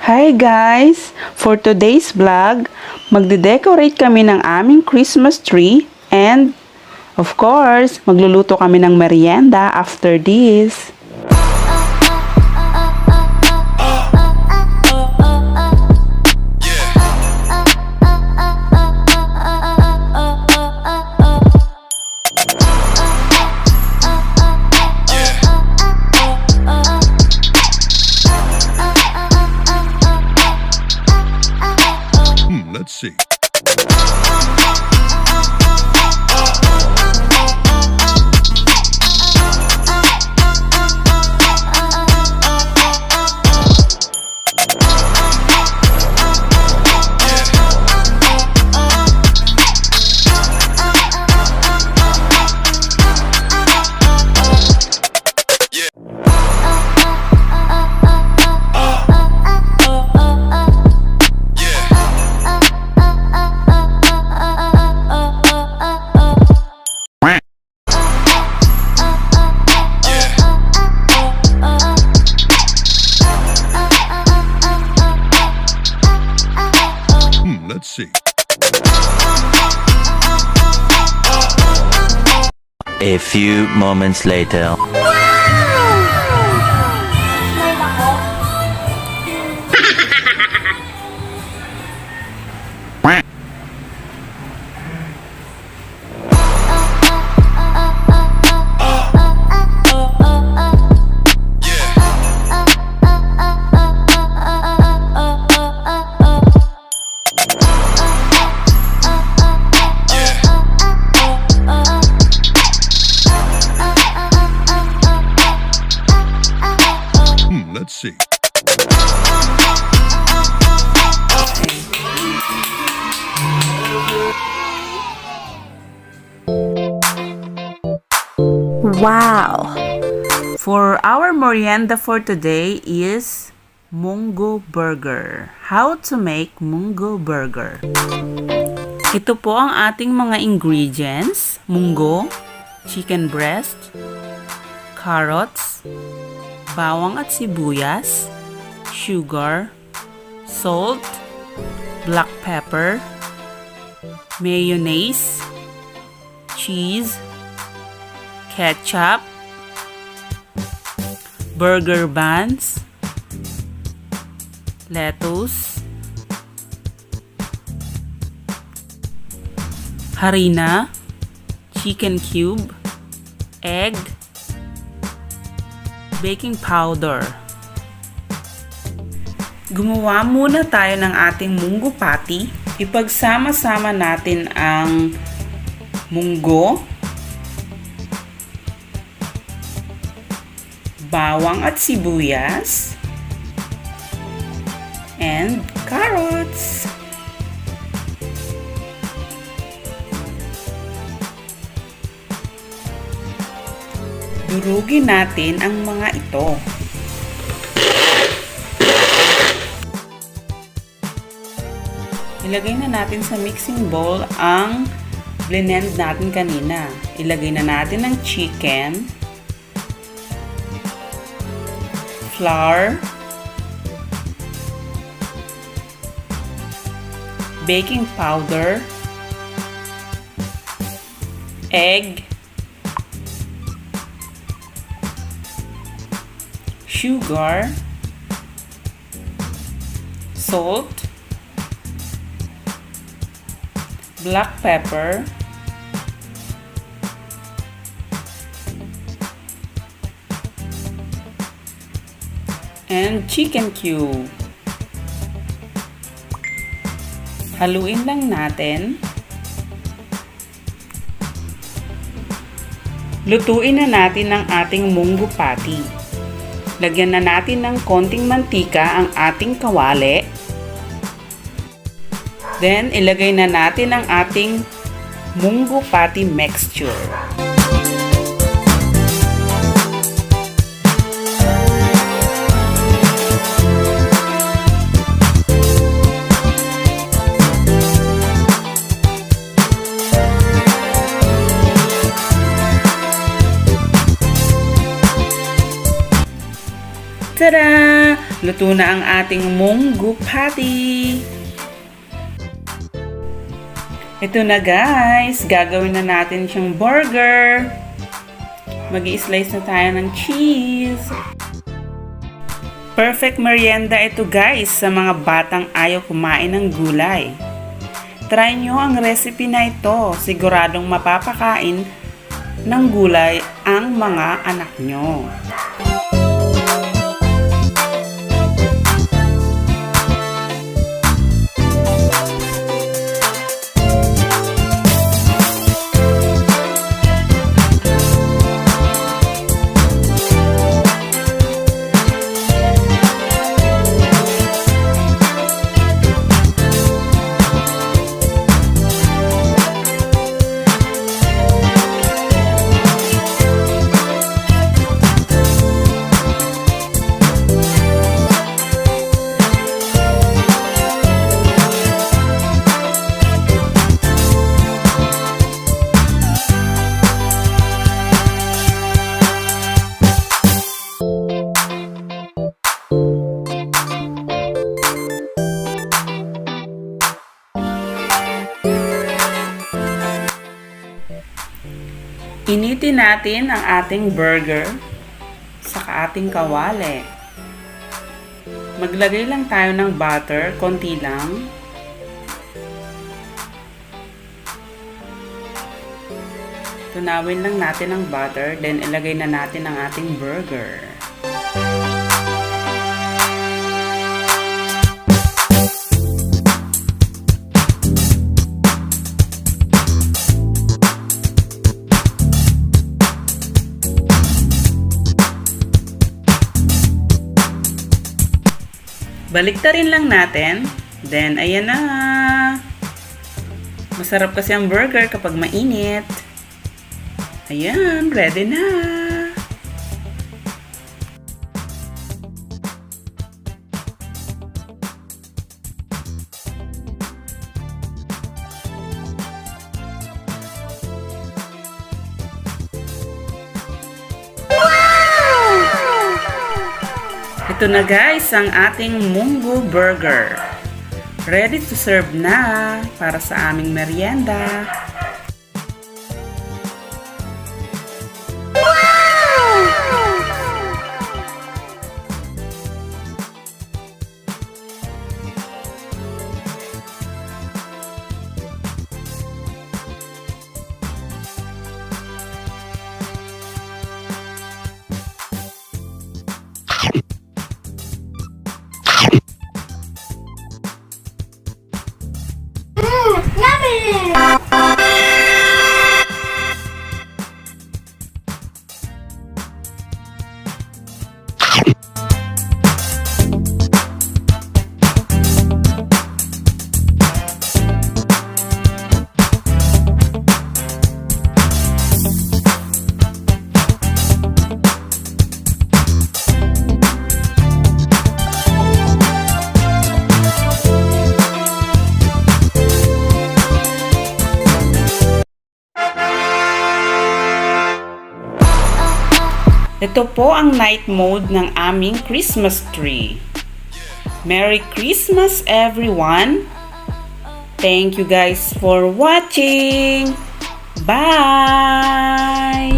Hi guys! For today's vlog, magdidecorate kami ng aming Christmas tree and of course, magluluto kami ng merienda after this. Let's see. Let's see. A few moments later. Let's see. Wow! For our merienda for today is Monggo Burger. How to make Monggo Burger. Ito po ang ating mga ingredients. Munggo, chicken breast, carrots, bawang at sibuyas, sugar, salt, black pepper, mayonnaise, cheese, ketchup, burger buns, lettuce, harina, chicken cube, egg, baking powder. Gumawa muna tayo ng ating munggo patty. Ipagsama-sama natin ang munggo, bawang at sibuyas, and carrots. Durugin natin ang mga ito. Ilagay na natin sa mixing bowl ang blend natin kanina. Ilagay na natin ang chicken, flour, baking powder, egg, sugar, salt, black pepper, and chicken cube. Haluin lang natin. Lutuin na natin ang ating munggo patty. Lagyan na natin ng konting mantika ang ating kawali. Then, ilagay na natin ang ating munggo patty mixture. Tada! Luto na ang ating munggo patty. Ito na guys, gagawin na natin siyang burger. Mag-i-slice na tayo ng cheese. Perfect merienda ito guys sa mga batang ayaw kumain ng gulay. Try nyo ang recipe na ito. Siguradong mapapakain ng gulay ang mga anak nyo. Initin natin ang ating burger sa ating kawali. Maglagay lang tayo ng butter, konti lang. Tunawin lang natin ang butter, then ilagay na natin ang ating burger. Baliktarin lang natin. Then, ayan na. Masarap kasi ang burger kapag mainit. Ayan, ready na. Ito na guys ang ating munggo burger. Ready to serve na para sa aming merienda. Ito po ang night mode ng aming Christmas tree. Merry Christmas everyone! Thank you guys for watching! Bye!